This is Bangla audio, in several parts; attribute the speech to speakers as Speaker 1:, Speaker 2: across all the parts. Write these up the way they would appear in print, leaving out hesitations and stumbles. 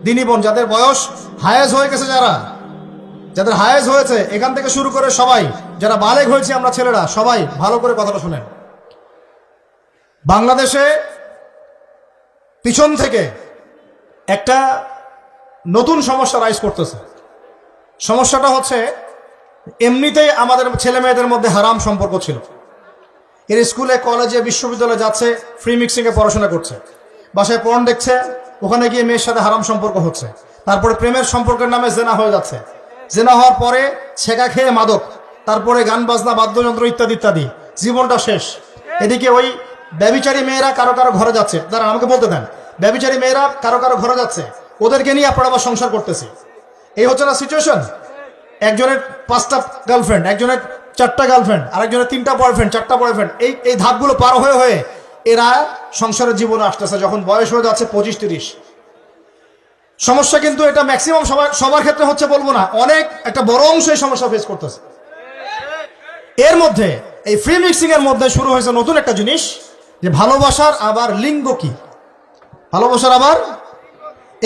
Speaker 1: দিনী বোন, যাদের বয়স হায়েজ হয়ে গেছে, যাদের হায়েজ হয়েছে, এখান থেকে শুরু করে সবাই, যারা বালেগ হয়েছে আমরা ছেলেরা, সবাই ভালো করে কথাটা শুনেন। বাংলাদেশে পিছন থেকে একটা নতুন সমস্যা রাইজ করতেছে। সমস্যাটা হচ্ছে, এমনিতেই আমাদের ছেলে মেয়েদের মধ্যে হারাম সম্পর্ক ছিল। এর স্কুলে, কলেজে, বিশ্ববিদ্যালয়ে যাচ্ছে, ফ্রি মিক্সিংয়ে পড়াশোনা করছে, বাসায় পর্ন দেখছে, ওখানে গিয়ে মেয়ের সাথে হারাম সম্পর্ক হচ্ছে, তারপরে প্রেমের সম্পর্কের নামে জেনা হয়ে যাচ্ছে, জেনা হওয়ার পরে ছেঁকা খেয়ে মাদক, তারপরে গান বাজনা, বাদ্যযন্ত্র ইত্যাদি ইত্যাদি, জীবনটা শেষ। এদিকে ওই ব্যভিচারী মেয়েরা কারো কারো ঘরে যাচ্ছে, তারা আমাকে বলতে দেন, ব্যভিচারী মেয়েরা কারো কারো ঘরে যাচ্ছে, ওদেরকে নিয়ে আপনারা আবার সংসার করতেছে। এই হচ্ছে না সিচুয়েশন? একজনের 5টা গার্লফ্রেন্ড, একজনের 4টা গার্লফ্রেন্ড, আরেকজনের 3টা বয়ফ্রেন্ড, 4টা বয়ফ্রেন্ড, এই ধাপগুলো পার হয়ে হয়ে এরা সংসারের জীবনে আসতেছে, যখন বয়স হয়ে যাচ্ছে 25-30। সমস্যা কিন্তু এটা ম্যাক্সিমাম সবার ক্ষেত্রে হচ্ছে বলবো না, অনেক একটা বড় অংশ এই সমস্যা ফেস করতেছে। এর মধ্যে এই ফ্রি মিক্সিং এর মধ্যে শুরু হয়েছে নতুন একটা জিনিস, যে ভালোবাসার আবার লিঙ্গ কি, ভালোবাসার আবার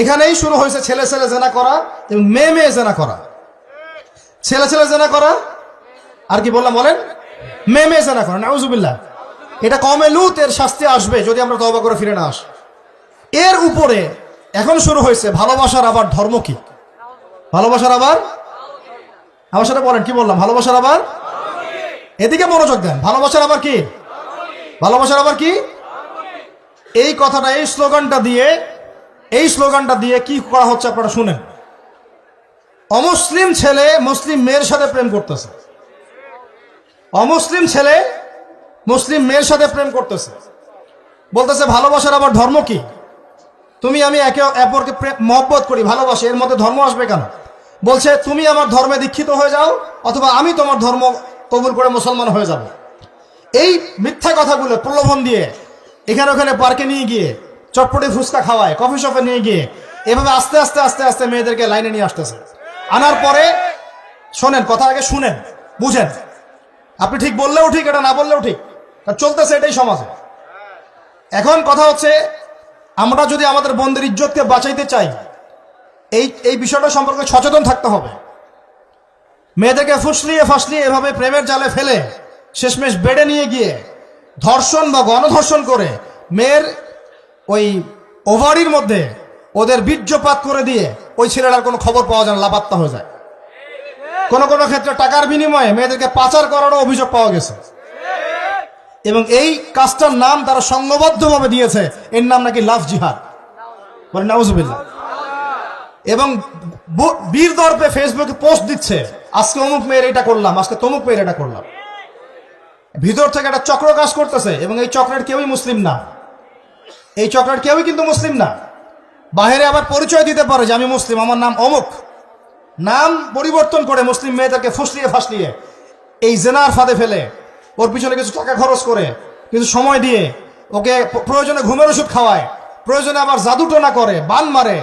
Speaker 1: এখানেই শুরু হয়েছে ছেলে ছেলে জেনা করা এবং মেয়ে মেয়ে জেনা করা। ছেলে ছেলে জেনা করা আর কি বললাম বলেন, মেয়ে মেয়ে জেনা করা, নাউজুবিল্লাহ। এটা কমে লুত, এর শাস্তি আসবে যদি আমরা তওবা করে ফিরে না আসি। এর উপরে এখন শুরু হয়েছে ভালোবাসার আবার ধর্ম কি, ভালোবাসার আবার, আমার সাথে বলেন কি বললাম, ভালোবাসার আবার, এদিকে মনোযোগ দেন, ভালোবাসার আবার কি, ভালোবাসার আবার কি, এই কথাটা, এই স্লোগানটা দিয়ে কি করা হচ্ছে আপনারা শুনেন। অমুসলিম ছেলে মুসলিম মেয়ের সাথে প্রেম করতেছে, অমুসলিম ছেলে মুসলিম মেয়ের সাথে প্রেম করতেছে, বলতেছে ভালোবাসার আবার ধর্ম কি, তুমি আমি একে অপরকে মহব্বত করি, ভালোবাসি, এর মধ্যে ধর্ম আসবে কেন? বলছে তুমি আমার ধর্মে দীক্ষিত হয়ে যাও, অথবা আমি তোমার ধর্ম কবুল করে মুসলমান হয়ে যাব। এই মিথ্যা কথাগুলো প্রলোভন দিয়ে এখানে ওখানে পার্কে নিয়ে গিয়ে, চটপটি ফুচকা খাওয়ায়, কফি শপে নিয়ে গিয়ে, এভাবে আস্তে আস্তে আস্তে আস্তে মেয়েদেরকে লাইনে নিয়ে আসতেছে। আনার পরে শোনেন, কথা আগে শুনেন, বুঝেন। আপনি ঠিক বললেও ঠিক, এটা না বললেও ঠিক, চলতেছে এটাই সমাজে। এখন কথা হচ্ছে, আমরা যদি আমাদের বোনদের ইজ্জতকে বাঁচাইতে চাই, এই বিষয়টা সম্পর্কে সচেতন থাকতে হবে। মেয়েদেরকে ফুসলিয়ে ফাসলিয়ে এভাবে প্রেমের জালে ফেলে শেষমেশ বেডে নিয়ে গিয়ে ধর্ষণ বা গণধর্ষণ করে মেয়ের ওই ওভারির মধ্যে ওদের বীর্যপাত করে দিয়ে ওই ছেলেটার কোনো খবর পাওয়া যায় না, লাপাত্তা হয়ে যায়। কোনো কোনো ক্ষেত্রে টাকার বিনিময়ে মেয়েদেরকে পাচার করারও অভিযোগ পাওয়া গেছে, এবং এই কাজটার নাম তারা সংঘবদ্ধভাবে দিয়েছে, এর নাম নাকি লাভ জিহাদ, বলে নাউজুবিল্লাহ। এবং বীর দর্পে ফেসবুকে পোস্ট দিচ্ছে, আজকে অমুক মেয়ের এটা করলাম, আজকে তমুক মেয়ের এটা করলাম। ভিতর থেকে একটা চক্র কাজ করতেছে, এবং এই চক্রের কেউই মুসলিম না, এই চক্রের কেউই কিন্তু মুসলিম না। বাহিরে আবার পরিচয় দিতে পারে যে আমি মুসলিম, আমার নাম অমুক, নাম পরিবর্তন করে মুসলিম মেয়েদেরকে ফুসলিয়ে ফাসলিয়ে এই জেনার ফাঁদে ফেলে, ওর পিছনে কিছু টাকা খরচ করে, কিছু সময় দিয়ে, ওকে প্রয়োজনে ঘুমের ওষুধ খাওয়ায়, প্রয়োজনে আবার জাদুটোনা করে, বান মারে,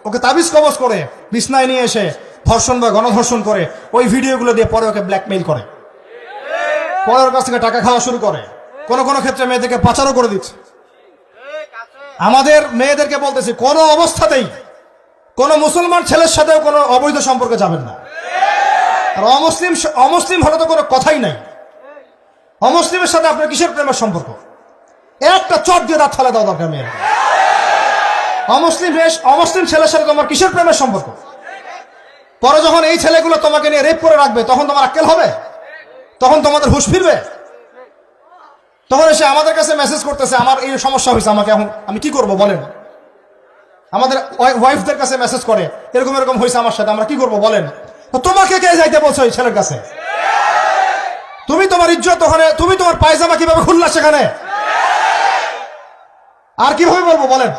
Speaker 1: ওকে তাবিজ কবজ করে বিছনায় নিয়ে এসে ধর্ষণ বা গণধর্ষণ করে, ওই ভিডিওগুলো দিয়ে পরে ওকে ব্ল্যাকমেইল করে, পরে ওর কাছ থেকে টাকা খাওয়া শুরু করে, কোনো কোনো ক্ষেত্রে মেয়েদেরকে পাচারও করে দিচ্ছে। আমাদের মেয়েদেরকে বলতেছি, কোনো অবস্থাতেই কোনো মুসলমান ছেলের সাথেও কোনো অবৈধ সম্পর্কে যাবেন না। আর অমুসলিম হলে তো কোনো কথাই নাই। অমুসলিমের সাথে আপনার কিসের প্রেমের সম্পর্ক? একটা চট দিয়ে দাঁত ফেলে দেওয়া দরকার মেয়ের। অমুসলিম ছেলের সাথে তোমার কিসের প্রেমের সম্পর্ক? পরে যখন এই ছেলেগুলো তোমাকে নিয়ে রেপ করে রাখবে, তখন তোমার আক্কেল হবে, তখন তোমাদের হুঁশ ফিরবে। তখন এসে আমাদের কাছে মেসেজ করতেছে, আমার এই সমস্যা হয়েছে, আমাকে এখন আমি কি করব বলেন। আমাদের ওয়াইফদের কাছে মেসেজ করে, এরকম এরকম হয়েছে আমার সাথে, আমরা কি করব বলেন। তো তোমাকে কে যাইতে বলছো এই ছেলের কাছে? তুমি তোমার ইজ্জত ওখানে, তুমি তোমার পায়জামা কিভাবে খুললা সেখানে, আর কিভাবে বলবো বলেন।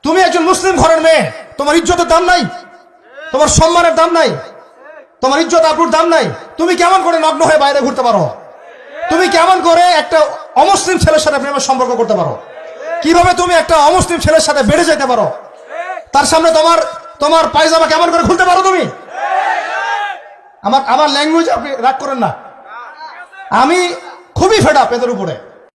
Speaker 1: তুমি একজন মুসলিম ঘরের মেয়ে, তোমার ইজ্জতের দাম নাই, তোমার সম্মানের দাম নাই, তোমার ইজ্জত আবরুর দাম নাই। তুমি কেমন করে নগ্ন হয়ে বাইরে ঘুরতে পারো? তুমি কেমন করে একটা অমুসলিম ছেলের সাথে প্রেমের সম্পর্ক করতে পারো? কিভাবে তুমি একটা অমুসলিম ছেলের সাথে বেড়ে যেতে পারো? তার সামনে তোমার পায়জামা কেমন করে খুলতে পারো তুমি? আমার ল্যাঙ্গুয়েজ আপনি রাগ করেন না, আমি খুবই ফেড আপ এদের উপরে।